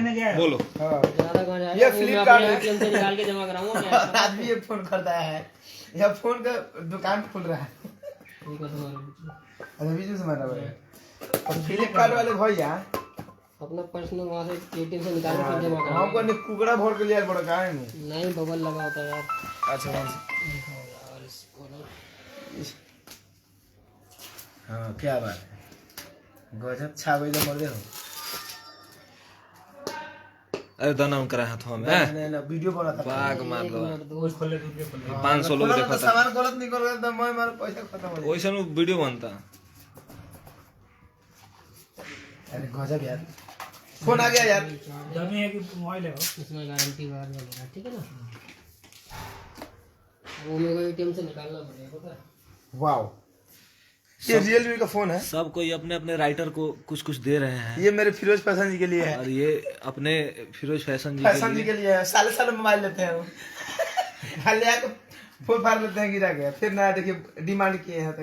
लेने गया बोलो। हाँ ज्यादा कहाँ जा रहा ये है? वो मैं फ्लिपकार्ट अपने है। ATM से निकाल के जमा कराऊंगा मैं। आज भी ये फोन खरीदा है, यह फोन का दुकान खोल रहा है। ठीक है तुम्हारा अरे बीच में से मारा भाई। और फ्लिपकार्ट वाले भैया अपना पर्सनल वहाँ से ATM से निकाल के फिर जमा हमको कराऊंगा। ने कुकड़ा भर के लिया बड़ा कहाँ है नहीं। नहीं बबल लगा होता है यार। अच्छा यार इसको ना हाँ क्या बात है, गजब छावे जो मर हो। अरे दाना करा हाथों में नहीं वीडियो बना था बाग मार लो। दोस्त खोले दूध के खोले 500 लोग देखा था सामान गलत निकल गया तो मैं मारा पैसा खत्म हो गया। वैसा वीडियो बनता। अरे गजब यार, फोन आ गया यार। जमी है कि मोबाइल है वो। इसमें गारंटी वार वगैरह ठीक है ना। वो मेरे को ATM से निकालना पड़ेगा पता है। वाओ, ये रियलमी का फोन है। सब कोई अपने अपने राइटर को कुछ कुछ दे रहे हैं ये मेरे फिरोज फैशन जी के लिए है। और ये अपने फिरोज फैशन जी फैशन के जी लिए के लिए है। साले साले मोबाइल लेते हैं वो। खाली आके फोन फाड़ लेते हैं गिरा के, फिर नया देखिए डिमांड किए हैं तो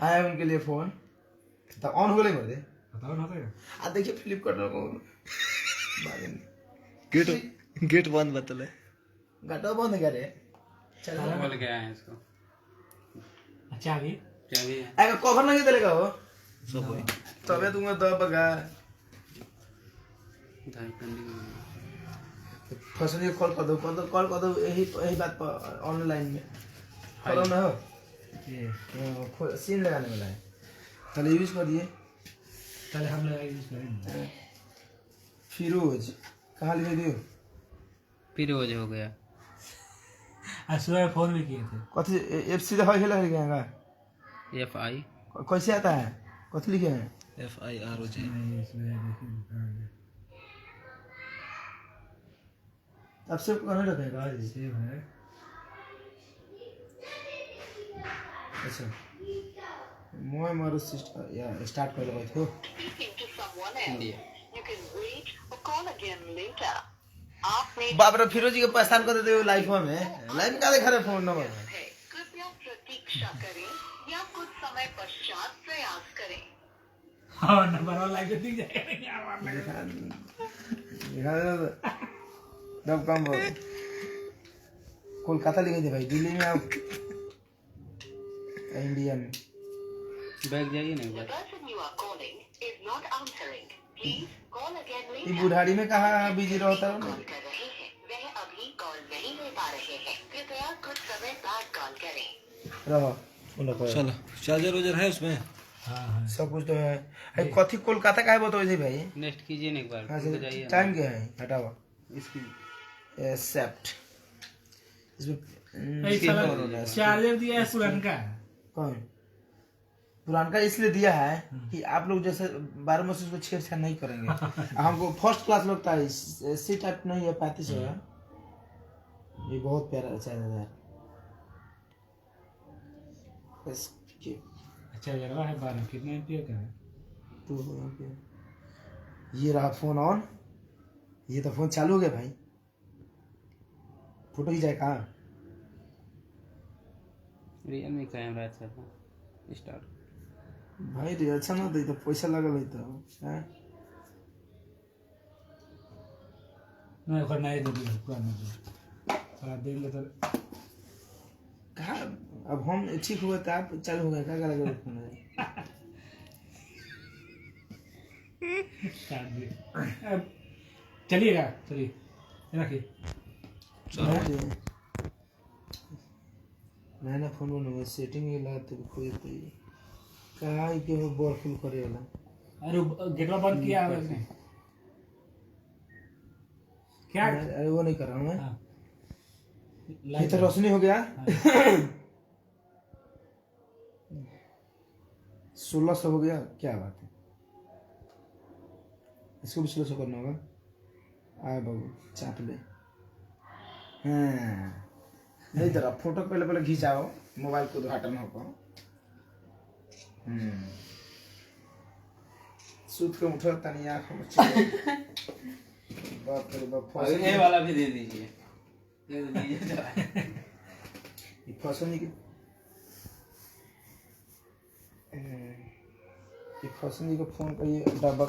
आया उनके लिए फोन। तो ऑन हो गए बोल दे बताओ ना तो आ देखिए फ्लिपकार्ट को गेट बंद बतले। घाटा बंद करे। चल बोल के आए हैं इसको। अच्छा अभी चाबी है। आगे कवर नहीं देलेगा वो सब कोई तबे तुमको दो बगा धाई पेंडिंग। फैशन जी कॉल कर दो यही बात पर ऑनलाइन में करो ना हो। ये सीन लगाने वाला है, पहले यूज कर दिए। पहले हम लोग यूज करेंगे। फिरोज कहाँ लिख दियो? फिरोज हो गया। आज सुबह फोन भी किए थे। कथी एफ सीधा है खेला गया FI कैसे आता है? कथी लिखे हैं? FIROJ। नहीं, इसमें देखिए, अब से कहने रखेगा जी। सेव है। अच्छा मोय मारो सिस्टम या स्टार्ट कर लगा थो। इंडिया। बाप रे फिरोज जी के पहचान कर देते हो लाइफ में। लाइफ का देखा रे फोन नंबर कृपया प्रतीक्षा करें या कुछ समय पश्चात प्रयास करें। हाँ नंबर वन लाइक दिख जाएगा। दिखा दब कम हो। कोलकाता लिखे थे भाई, दिल्ली में आप इंडिया में। बैग जाइए ना एक The bar. person you are calling is not answering. Please call again ये later. बुढ़ाड़ी में कहाँ बिजी रहता है? कॉल कर रहे हैं, वह अभी कॉल नहीं ले पा रहे हैं। कृपया कुछ समय बाद कॉल करें। रहो चलो चार्जर वार्जर है उसमें। हाँ हाँ सब कुछ तो है। अरे कथी कोलकाता का है बताओ जी भाई। नेक्स्ट कीजिए ना एक बार। हाँ रुक जाइए। टाइम क्या है हटाओ इसकी एक्सेप्ट इसमें एक साला चार्जर दिया है पुरान का। कौन पुरान का इसलिए दिया है कि आप लोग जैसे 12 में से उसको छेड़छाड़ नहीं करेंगे। हमको फर्स्ट क्लास लगता है, सी टाइप नहीं है 35 है। ये बहुत प्यारा अच्छा है यार। इसके अच्छा लग रहा है 12 कितने एम्पियर का है? तो ये रहा फोन ऑन। ये तो फोन चालू हो गया भाई। फोटो खींचाए कहाँ? रियलमी कैमरा अच्छा था। स्टार्ट। भाई रे अच्छा ना तो पैसा लगल है तो हैं? नहीं ओकर नहीं दे दिया पुराना जो थोड़ा देख ले तो कहाँ अब हम ठीक हुआ तो आप चालू हो गए क्या लगा फोन है? काट दे। अब चलिएगा चलिए रखिए। मैंने फोन में सेटिंग में लगा तो खोए तो ये कहाँ है कि वो बोर फुल करे वाला। अरे गेटवा बंद किया है उसने क्या? अरे वो नहीं कर रहा हूँ मैं। हाँ। ये तो रोशनी हो गया। 1600 हो गया, क्या बात है। इसको भी 1600 करना होगा। आए बाबू चाप ले। हाँ नहीं जरा फोटो पहले खींचाओ, मोबाइल को उद्घाटन हो पाओ। सूत के उठो तनी आँख में बाप रे बाप। ये वाला भी दे दीजिए। ये दीजिए। ये फसनी के ये फसनी का फोन का ये डब्बा